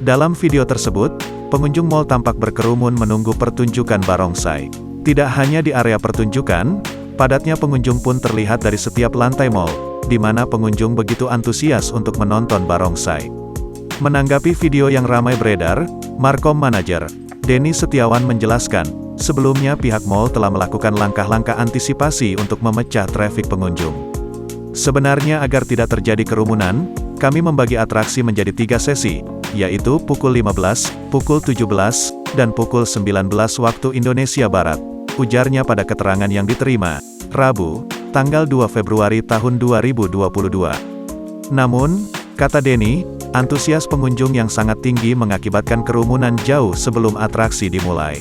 Dalam video tersebut, pengunjung mal tampak berkerumun menunggu pertunjukan barongsai. Tidak hanya di area pertunjukan, padatnya pengunjung pun terlihat dari setiap lantai mal, di mana pengunjung begitu antusias untuk menonton barongsai. Menanggapi video yang ramai beredar, Markom Manager Denny Setiawan menjelaskan, sebelumnya pihak mal telah melakukan langkah-langkah antisipasi untuk memecah trafik pengunjung. Sebenarnya agar tidak terjadi kerumunan, kami membagi atraksi menjadi 3 sesi, yaitu pukul 15, pukul 17, dan pukul 19 waktu Indonesia Barat, ujarnya pada keterangan yang diterima, Rabu, tanggal 2 Februari tahun 2022. Namun, kata Denny, antusias pengunjung yang sangat tinggi mengakibatkan kerumunan jauh sebelum atraksi dimulai.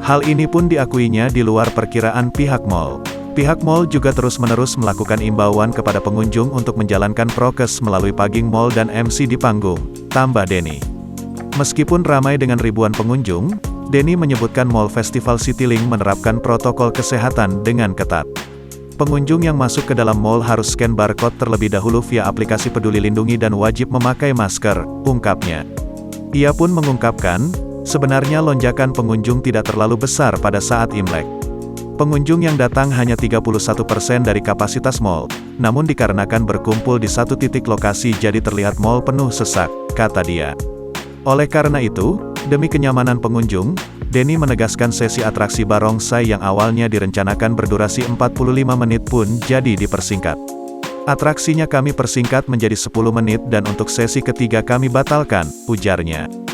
Hal ini pun diakuinya di luar perkiraan pihak mal. Pihak mal juga terus-menerus melakukan imbauan kepada pengunjung untuk menjalankan prokes melalui paging mal dan MC di panggung, tambah Denny. Meskipun ramai dengan ribuan pengunjung, Denny menyebutkan Mall Festival Citylink menerapkan protokol kesehatan dengan ketat. Pengunjung yang masuk ke dalam mal harus scan barcode terlebih dahulu via aplikasi Peduli Lindungi dan wajib memakai masker, ungkapnya. Ia pun mengungkapkan, sebenarnya lonjakan pengunjung tidak terlalu besar pada saat Imlek. Pengunjung yang datang hanya 31% dari kapasitas mal, namun dikarenakan berkumpul di satu titik lokasi jadi terlihat mal penuh sesak, kata dia. Oleh karena itu, demi kenyamanan pengunjung, Denny menegaskan sesi atraksi barongsai yang awalnya direncanakan berdurasi 45 menit pun jadi dipersingkat. Atraksinya kami persingkat menjadi 10 menit dan untuk sesi ketiga kami batalkan, ujarnya.